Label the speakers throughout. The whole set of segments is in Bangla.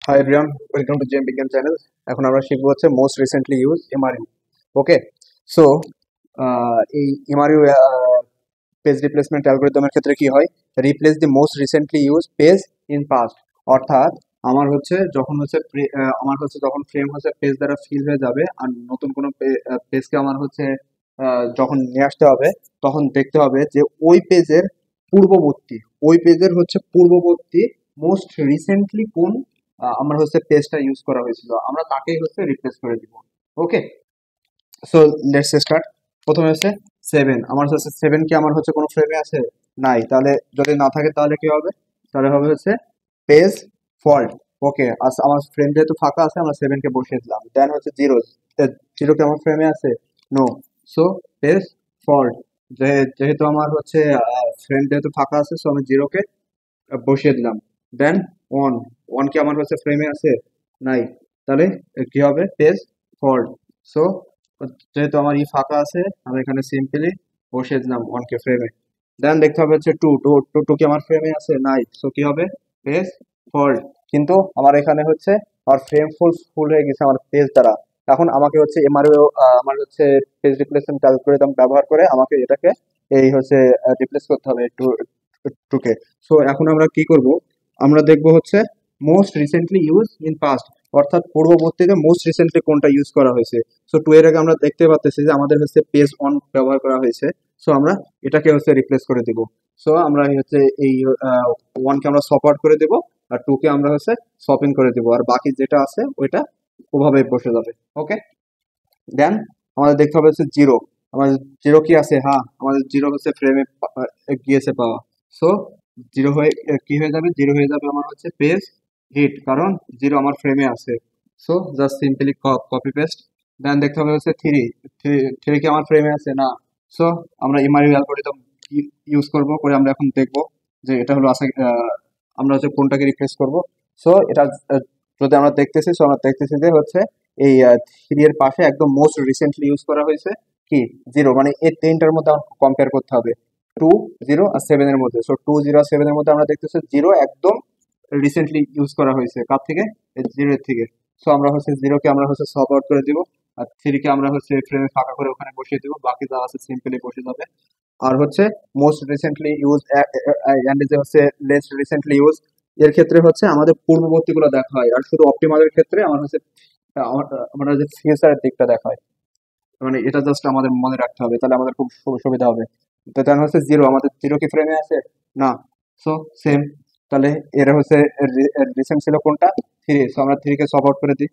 Speaker 1: হাই এভরিওয়ান, ওয়েলকাম টু জেম বিজ্ঞান চ্যানেল। এখন আমরা শিখবো হচ্ছে মোস্ট রিসেন্টলি ইউজ এমআরইউ। ওকে, সো এই এমআরইউ পেজ রিপ্লেসমেন্ট অ্যালগরিদমের ক্ষেত্রে কি হয়, replace the most recently use page in past. অর্থাৎ আমার হচ্ছে যখন হচ্ছে আমার হচ্ছে যখন ফ্রেম হচ্ছে পেজ দ্বারা ফিল হয়ে যাবে আর নতুন কোনো পেজকে আমার হচ্ছে যখন নিয়ে আসতে হবে, তখন দেখতে হবে যে ওই পেজের পূর্ববর্তী ওই পেজের হচ্ছে পূর্ববর্তী মোস্ট রিসেন্টলি কোন আমার হচ্ছে পেজটা ইউজ করা হয়েছিল, আমরা তাকেই হচ্ছে রিপ্লেস করে দিব। ওকে, সো লেটস স্টার্ট। প্রথমে হচ্ছে 7, আমার হচ্ছে 7 কি আমার হচ্ছে কোনো ফ্রেমে আছে? নাই। তাহলে যদি না থাকে তাহলে কি হবে? তাহলে হবে হচ্ছে পেজ ফল্ট। ওকে, আমার ফ্রেম যেহেতু ফাঁকা আছে আমরা 7 কে বসিয়ে দিলাম। দেন হচ্ছে 0, 0 কি আমার ফ্রেমে আছে? নো। So page fault. যেহেতু আমার হচ্ছে ফ্রেম যেহেতু ফাঁকা আছে, সো আমি 0 কে বসিয়ে দিলাম। দেন 1, 1 কি আমার হচ্ছে ফ্রেমে আছে? নাই। তাহলে কি হবে? Page fault. সো যেহেতু আমার ফাঁকা আছে, আমি এখানে সিম্পলি বসিয়ে দিলাম 1 কে ফ্রেমে। দেন দেখতে হবে হচ্ছে 2, 2 কি আমার ফ্রেমে আছে? নাই। সো কি হবে? Page fault. কিন্তু আমার এখানে হচ্ছে আমার ফ্রেম ফুল হয়ে গেছে আমার পেজ দ্বারা। এখন আমাকে হচ্ছে এমআরইউ আমার হচ্ছে পেজ রিপ্লেসমেন্ট অ্যালগরিদম ব্যবহার করে আমাকে এটাকে এই হচ্ছে রিপ্লেস করতে হবে টুকে। সো এখন আমরা কি করব? আমরা দেখব হচ্ছে most recently use in past, অর্থাৎ পূর্ববর্তীতে মোস্ট রিসেন্টলি কোনটা ইউজ করা হয়েছে। সো 2 এর আগে আমরা দেখতে পাচ্ছি যে আমাদের হচ্ছে পেজ অন ব্যবহার করা হয়েছে। সো আমরা এটাকে হচ্ছে রিপ্লেস করে দিব। সো আমরা হচ্ছে এই 1 কে আমরা সপ আউট করে দেব, আর 2 কে আমরা হচ্ছে সপিং করে দেব, আর বাকি যেটা আছে ওইটা ওভাবে বসে যাবে। ওকে, দেন আমাদের দেখতে হবে হচ্ছে 0। আমাদের 0 কি আছে? হ্যাঁ, আমাদের 0 হচ্ছে ফ্রেমে গিয়েছে পাওয়া। সো 0 হয়ে কি হয়ে যাবে? 0 হয়ে যাবে আমার হচ্ছে পেজ হিট, কারণ 0 আমার ফ্রেমে আছে। So just simply copy paste. Then দেখতে হবে হচ্ছে 3, 3 কি আমার ফ্রেমে আছে? না। সো আমরা এমআরইউ অ্যালগরিদম ইউজ করব, করে আমরা এখন দেখব যে এটা হলো আছে আমরা হচ্ছে কোনটাকে রিপ্লেস করব। সো এটা যদি আমরা দেখতেছি, সো আমরা দেখতেছি যে হচ্ছে এই 3 এর পাশে একদম মোস্ট রিসেন্টলি ইউজ করা হয়েছে কি? 0। মানে এই তিনটার মধ্যে আমার কম্পেয়ার করতে হবে 2, 0 আর 7 এর মধ্যে। সো 2, 0 আর 7 এর মধ্যে আমরা দেখতেছি 0 একদম রিসেন্টলি ইউজ করা হয়েছে। কার থেকে? 0 এর থেকে। সো আমরা হচ্ছে 0 কে আমরা হচ্ছে সপ আউট করে দিব, আর 3 কে আমরা হচ্ছে ফ্রেমে ফাঁকা করে ওখানে বসিয়ে দিব, বাকি যা আছে সিম্পলি বসে যাবে। আর হচ্ছে মোস্ট রিসেন্টলি ইউজ এন্ড যে হচ্ছে লেস্ট রিসেন্টলি ইউজ, এর ক্ষেত্রে হচ্ছে আমাদের পূর্ববর্তীগুলো দেখা হয়, আর শুধু অপটিমালের ক্ষেত্রে আমার হচ্ছে আমরা যে ফিউচারের দিকটা দেখায়। মানে এটা জাস্ট আমাদের মনে রাখতে হবে, তাহলে আমাদের খুব সুবিধা হবে। তো তাহলে হচ্ছে 0, আমাদের 0 কি ফ্রেমে আছে? না। সো সেম, তাহলে এর হচ্ছে রিসেন্ট ছিল কোনটা? 3। সো আমরা 3 কে সব আউট করে দিই।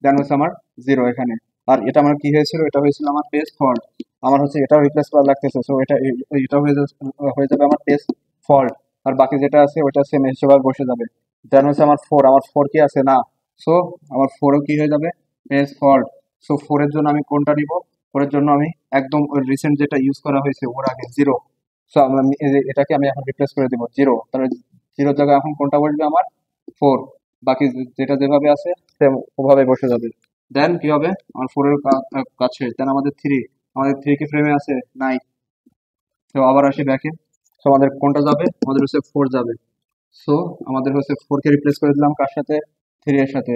Speaker 1: দেন হচ্ছে আমার 0 এখানে। আর এটা আমার কি হয়েছিল? এটা হয়েছিল আমার পেজ ফল্ট। আমার হচ্ছে এটাও রিপ্লেস করা লাগতেছে। সো এটা হয়ে যাবে আমার পেজ ফল্ট। আর বাকি যেটা আছে ওটা সেম হিসেবে বসে যাবে। দেন হচ্ছে আমার 4, আমার 4 কি আছে? না। সো আমার 4ও কি হয়ে যাবে? Page fault. সো 4 এর জন্য আমি কোনটা নিব? 4 এর জন্য আমি একদম রিসেন্ট যেটা ইউজ করা হয়েছে ওর আগে 0। সো এটাকে আমি এখন রিপ্লেস করে দিব 0। তাহলে 0 জায়গায় এখন কোনটা বসবে? আমার 4। বাকি যেটা যেভাবে আছে সেম ওভাবে বসে যাবে। দেন কি হবে? আমার 4 এর কাছে দেন আমাদের 3, আমাদের 3 কি ফ্রেমে আছে? নাই। তো আবার আসি ব্যাকে। সো আমাদের কোনটা যাবে? আমাদের হচ্ছে 4 যাবে। সো আমাদের হচ্ছে 4 কে রিপ্লেস করে দিলাম কার সাথে? 3 এর সাথে।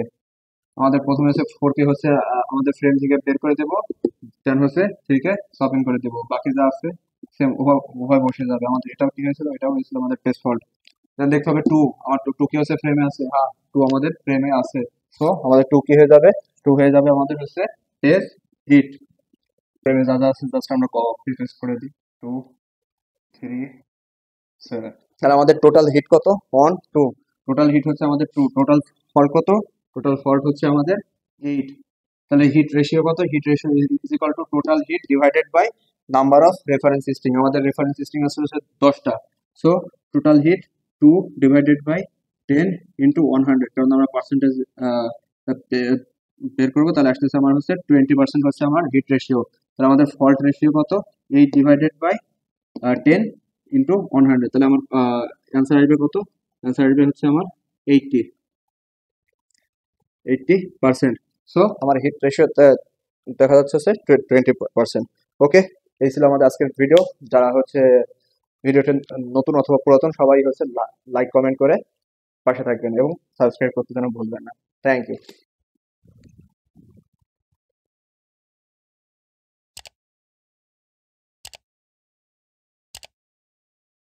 Speaker 1: আমাদের প্রথমে হচ্ছে 4 কে হচ্ছে আমাদের ফ্রেম থেকে বের করে দেব, দেন হচ্ছে 3 কে শপিং করে দেব, বাকি যা আছে সেম উভয় বসে যাবে। আমাদের এটাও কি হয়েছিল? এটাও হয়েছিল আমাদের পেজ ফল্ট। দেন দেখতে হবে 2, আমার 2 কি হচ্ছে ফ্রেমে আছে? হ্যাঁ, 2 আমাদের ফ্রেমে আছে। সো আমাদের 2 কি হয়ে যাবে? 2 হয়ে যাবে আমাদের হচ্ছে পেজ হিট। ফ্রেমে যা যা আছে জাস্ট আমরা কপি পেস্ট করে দিই। 2, 3, 7। তাহলে আমাদের টোটাল হিট কত? 1, 2। টোটাল হিট হচ্ছে আমাদের 2। টোটাল ফল্ট কত? টোটাল ফল্ট হচ্ছে আমাদের 8। তাহলে হিট রেশিও কত? Hit ratio is equal to total hit divided by number of reference string. আমাদের রেফারেন্স স্ট্রিং আছে হচ্ছে 10টা। So total hit 2 divided by 10 into 100, কারণ আমরা পার্সেন্টেজ বের করবো, তাহলে আসতেছে আমার হচ্ছে 20% হচ্ছে আমার হিট রেশিও। তাহলে আমাদের ফল্ট রেশিও কত? 8 ডিভাইডেড বাই 10 ইন্টু 100। তাহলে আমার অ্যান্সার আসবে কত? অ্যান্সার আসবে হচ্ছে আমার 80%। সো আমার হিট রেশিও দেখা যাচ্ছে হচ্ছে 20%। ওকে, এই ছিল আমাদের আজকের ভিডিও। যারা হচ্ছে ভিডিওটা নতুন অথবা পুরাতন সবাই হচ্ছে লাইক কমেন্ট করে পাশে থাকবেন এবং সাবস্ক্রাইব করতে যেন ভুলবেন না। Thank you.